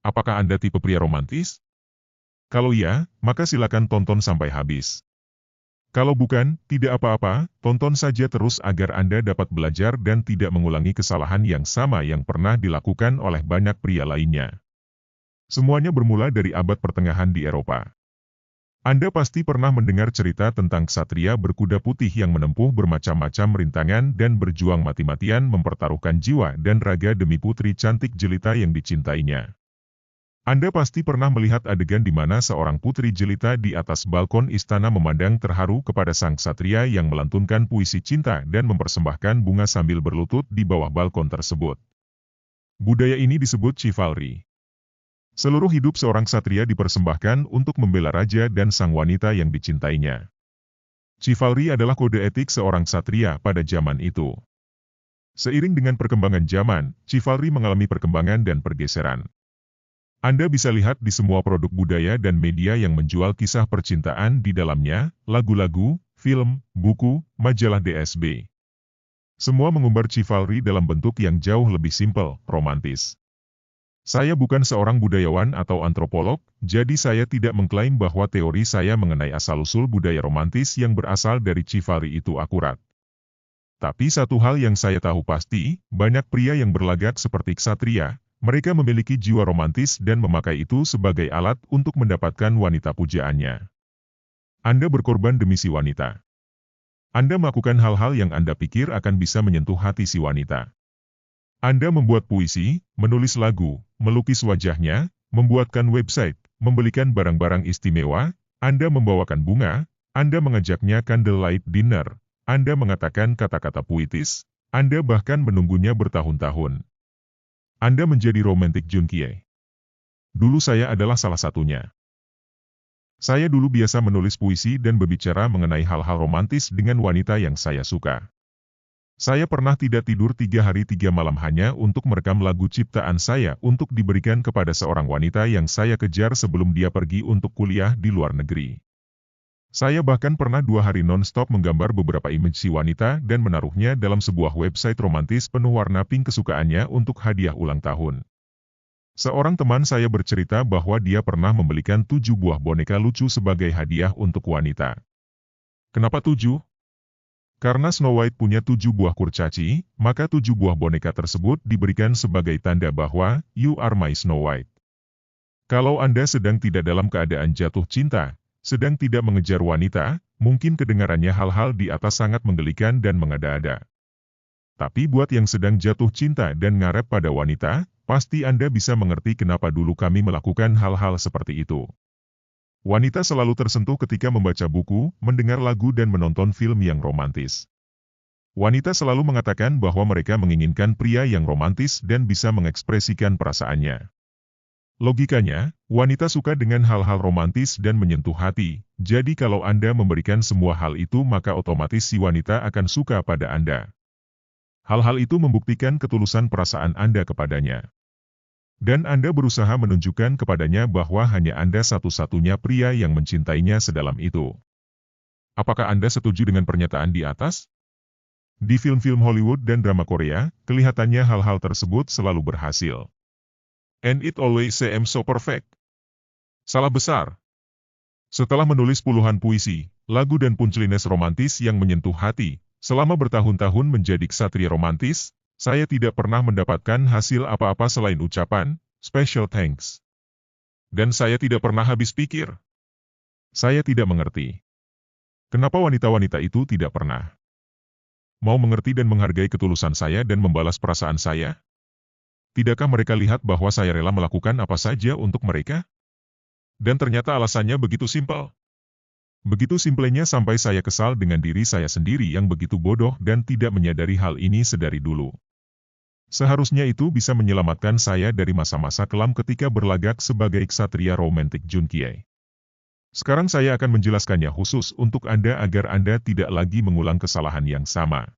Apakah Anda tipe pria romantis? Kalau iya, maka silakan tonton sampai habis. Kalau bukan, tidak apa-apa, tonton saja terus agar Anda dapat belajar dan tidak mengulangi kesalahan yang sama yang pernah dilakukan oleh banyak pria lainnya. Semuanya bermula dari abad pertengahan di Eropa. Anda pasti pernah mendengar cerita tentang ksatria berkuda putih yang menempuh bermacam-macam rintangan dan berjuang mati-matian mempertaruhkan jiwa dan raga demi putri cantik jelita yang dicintainya. Anda pasti pernah melihat adegan di mana seorang putri jelita di atas balkon istana memandang terharu kepada sang ksatria yang melantunkan puisi cinta dan mempersembahkan bunga sambil berlutut di bawah balkon tersebut. Budaya ini disebut chivalry. Seluruh hidup seorang ksatria dipersembahkan untuk membela raja dan sang wanita yang dicintainya. Chivalry adalah kode etik seorang ksatria pada zaman itu. Seiring dengan perkembangan zaman, chivalry mengalami perkembangan dan pergeseran. Anda bisa lihat di semua produk budaya dan media yang menjual kisah percintaan di dalamnya, lagu-lagu, film, buku, majalah DSB. Semua mengumbar chivalry dalam bentuk yang jauh lebih simpel, romantis. Saya bukan seorang budayawan atau antropolog, jadi saya tidak mengklaim bahwa teori saya mengenai asal-usul budaya romantis yang berasal dari chivalry itu akurat. Tapi satu hal yang saya tahu pasti, banyak pria yang berlagak seperti ksatria, mereka memiliki jiwa romantis dan memakai itu sebagai alat untuk mendapatkan wanita pujaannya. Anda berkorban demi si wanita. Anda melakukan hal-hal yang Anda pikir akan bisa menyentuh hati si wanita. Anda membuat puisi, menulis lagu, melukis wajahnya, membuatkan website, membelikan barang-barang istimewa, Anda membawakan bunga, Anda mengajaknya candlelight dinner, Anda mengatakan kata-kata puitis, Anda bahkan menunggunya bertahun-tahun. Anda menjadi romantic junkie. Dulu saya adalah salah satunya. Saya dulu biasa menulis puisi dan berbicara mengenai hal-hal romantis dengan wanita yang saya suka. Saya pernah tidak tidur 3 hari 3 malam hanya untuk merekam lagu ciptaan saya untuk diberikan kepada seorang wanita yang saya kejar sebelum dia pergi untuk kuliah di luar negeri. Saya bahkan pernah 2 hari non-stop menggambar beberapa image si wanita dan menaruhnya dalam sebuah website romantis penuh warna pink kesukaannya untuk hadiah ulang tahun. Seorang teman saya bercerita bahwa dia pernah membelikan 7 buah boneka lucu sebagai hadiah untuk wanita. Kenapa 7? Karena Snow White punya 7 buah kurcaci, maka 7 buah boneka tersebut diberikan sebagai tanda bahwa, you are my Snow White. Kalau Anda sedang tidak dalam keadaan jatuh cinta, sedang tidak mengejar wanita, mungkin kedengarannya hal-hal di atas sangat menggelikan dan mengada-ada. Tapi buat yang sedang jatuh cinta dan ngarep pada wanita, pasti Anda bisa mengerti kenapa dulu kami melakukan hal-hal seperti itu. Wanita selalu tersentuh ketika membaca buku, mendengar lagu dan menonton film yang romantis. Wanita selalu mengatakan bahwa mereka menginginkan pria yang romantis dan bisa mengekspresikan perasaannya. Logikanya, wanita suka dengan hal-hal romantis dan menyentuh hati, jadi kalau Anda memberikan semua hal itu maka otomatis si wanita akan suka pada Anda. Hal-hal itu membuktikan ketulusan perasaan Anda kepadanya. Dan Anda berusaha menunjukkan kepadanya bahwa hanya Anda satu-satunya pria yang mencintainya sedalam itu. Apakah Anda setuju dengan pernyataan di atas? Di film-film Hollywood dan drama Korea, kelihatannya hal-hal tersebut selalu berhasil. And it always seems so perfect. Salah besar. Setelah menulis puluhan puisi, lagu dan punchlines romantis yang menyentuh hati, selama bertahun-tahun menjadi ksatria romantis, saya tidak pernah mendapatkan hasil apa-apa selain ucapan, special thanks. Dan saya tidak pernah habis pikir. Saya tidak mengerti. Kenapa wanita-wanita itu tidak pernah mau mengerti dan menghargai ketulusan saya dan membalas perasaan saya? Tidakkah mereka lihat bahwa saya rela melakukan apa saja untuk mereka? Dan ternyata alasannya begitu simpel. Begitu simplenya sampai saya kesal dengan diri saya sendiri yang begitu bodoh dan tidak menyadari hal ini sedari dulu. Seharusnya itu bisa menyelamatkan saya dari masa-masa kelam ketika berlagak sebagai ksatria romantic junkie. Sekarang saya akan menjelaskannya khusus untuk Anda agar Anda tidak lagi mengulang kesalahan yang sama.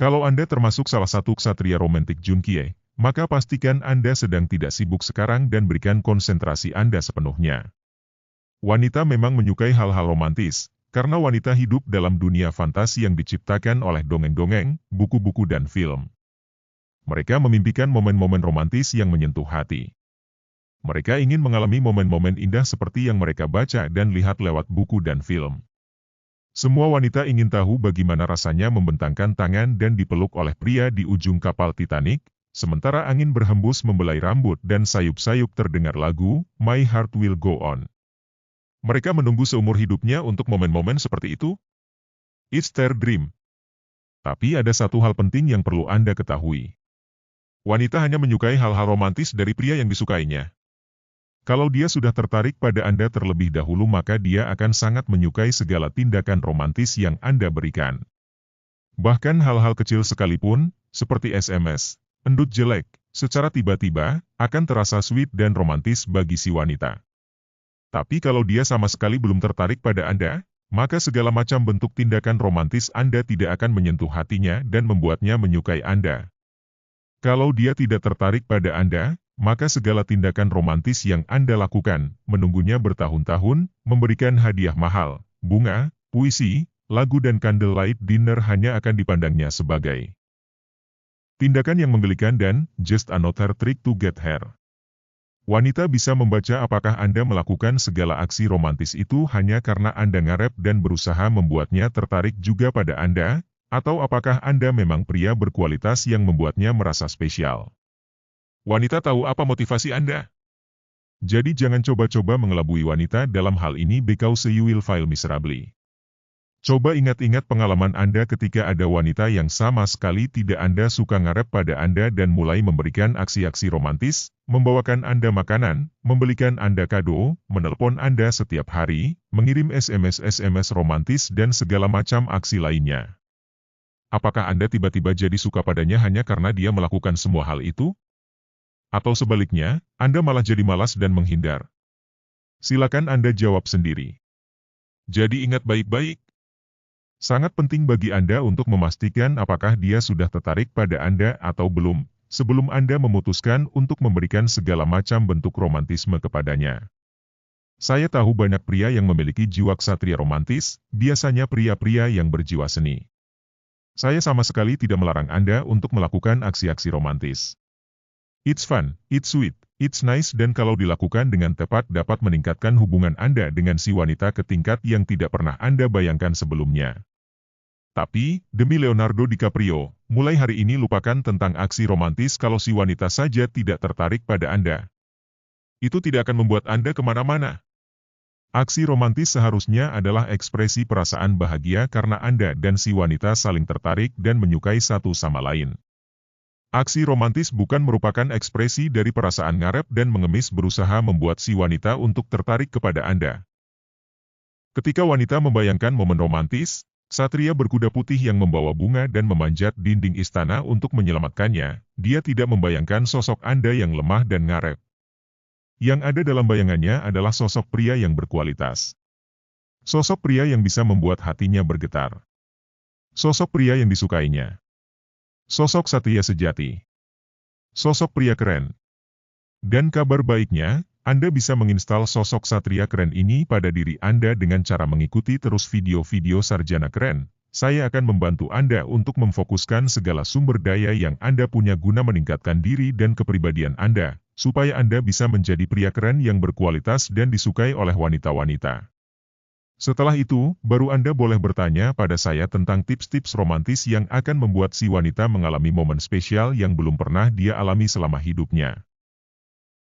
Kalau Anda termasuk salah satu ksatria romantic junkie, maka pastikan Anda sedang tidak sibuk sekarang dan berikan konsentrasi Anda sepenuhnya. Wanita memang menyukai hal-hal romantis, karena wanita hidup dalam dunia fantasi yang diciptakan oleh dongeng-dongeng, buku-buku dan film. Mereka memimpikan momen-momen romantis yang menyentuh hati. Mereka ingin mengalami momen-momen indah seperti yang mereka baca dan lihat lewat buku dan film. Semua wanita ingin tahu bagaimana rasanya membentangkan tangan dan dipeluk oleh pria di ujung kapal Titanic, sementara angin berhembus membelai rambut dan sayup-sayup terdengar lagu, My Heart Will Go On. Mereka menunggu seumur hidupnya untuk momen-momen seperti itu? It's their dream. Tapi ada satu hal penting yang perlu Anda ketahui. Wanita hanya menyukai hal-hal romantis dari pria yang disukainya. Kalau dia sudah tertarik pada Anda terlebih dahulu, maka dia akan sangat menyukai segala tindakan romantis yang Anda berikan. Bahkan hal-hal kecil sekalipun, seperti SMS, endut jelek, secara tiba-tiba, akan terasa sweet dan romantis bagi si wanita. Tapi kalau dia sama sekali belum tertarik pada Anda, maka segala macam bentuk tindakan romantis Anda tidak akan menyentuh hatinya dan membuatnya menyukai Anda. Kalau dia tidak tertarik pada Anda, maka segala tindakan romantis yang Anda lakukan, menunggunya bertahun-tahun, memberikan hadiah mahal, bunga, puisi, lagu dan candlelight dinner hanya akan dipandangnya sebagai tindakan yang menggelikan dan just another trick to get her. Wanita bisa membaca apakah Anda melakukan segala aksi romantis itu hanya karena Anda ngarep dan berusaha membuatnya tertarik juga pada Anda, atau apakah Anda memang pria berkualitas yang membuatnya merasa spesial. Wanita tahu apa motivasi Anda. Jadi jangan coba-coba mengelabui wanita dalam hal ini because you will fail miserably. Coba ingat-ingat pengalaman Anda ketika ada wanita yang sama sekali tidak Anda suka ngarep pada Anda dan mulai memberikan aksi-aksi romantis, membawakan Anda makanan, membelikan Anda kado, menelpon Anda setiap hari, mengirim SMS-SMS romantis dan segala macam aksi lainnya. Apakah Anda tiba-tiba jadi suka padanya hanya karena dia melakukan semua hal itu? Atau sebaliknya, Anda malah jadi malas dan menghindar? Silakan Anda jawab sendiri. Jadi ingat baik-baik. Sangat penting bagi Anda untuk memastikan apakah dia sudah tertarik pada Anda atau belum, sebelum Anda memutuskan untuk memberikan segala macam bentuk romantisme kepadanya. Saya tahu banyak pria yang memiliki jiwa ksatria romantis, biasanya pria-pria yang berjiwa seni. Saya sama sekali tidak melarang Anda untuk melakukan aksi-aksi romantis. It's fun, it's sweet, it's nice dan kalau dilakukan dengan tepat dapat meningkatkan hubungan Anda dengan si wanita ke tingkat yang tidak pernah Anda bayangkan sebelumnya. Tapi, demi Leonardo DiCaprio, mulai hari ini lupakan tentang aksi romantis kalau si wanita saja tidak tertarik pada Anda. Itu tidak akan membuat Anda kemana-mana. Aksi romantis seharusnya adalah ekspresi perasaan bahagia karena Anda dan si wanita saling tertarik dan menyukai satu sama lain. Aksi romantis bukan merupakan ekspresi dari perasaan ngarep dan mengemis berusaha membuat si wanita untuk tertarik kepada Anda. Ketika wanita membayangkan momen romantis, ksatria berkuda putih yang membawa bunga dan memanjat dinding istana untuk menyelamatkannya, dia tidak membayangkan sosok Anda yang lemah dan ngarep. Yang ada dalam bayangannya adalah sosok pria yang berkualitas. Sosok pria yang bisa membuat hatinya bergetar. Sosok pria yang disukainya. Sosok ksatria sejati. Sosok pria keren. Dan kabar baiknya, Anda bisa menginstal sosok ksatria keren ini pada diri Anda dengan cara mengikuti terus video-video sarjana keren. Saya akan membantu Anda untuk memfokuskan segala sumber daya yang Anda punya guna meningkatkan diri dan kepribadian Anda, supaya Anda bisa menjadi pria keren yang berkualitas dan disukai oleh wanita-wanita. Setelah itu, baru Anda boleh bertanya pada saya tentang tips-tips romantis yang akan membuat si wanita mengalami momen spesial yang belum pernah dia alami selama hidupnya.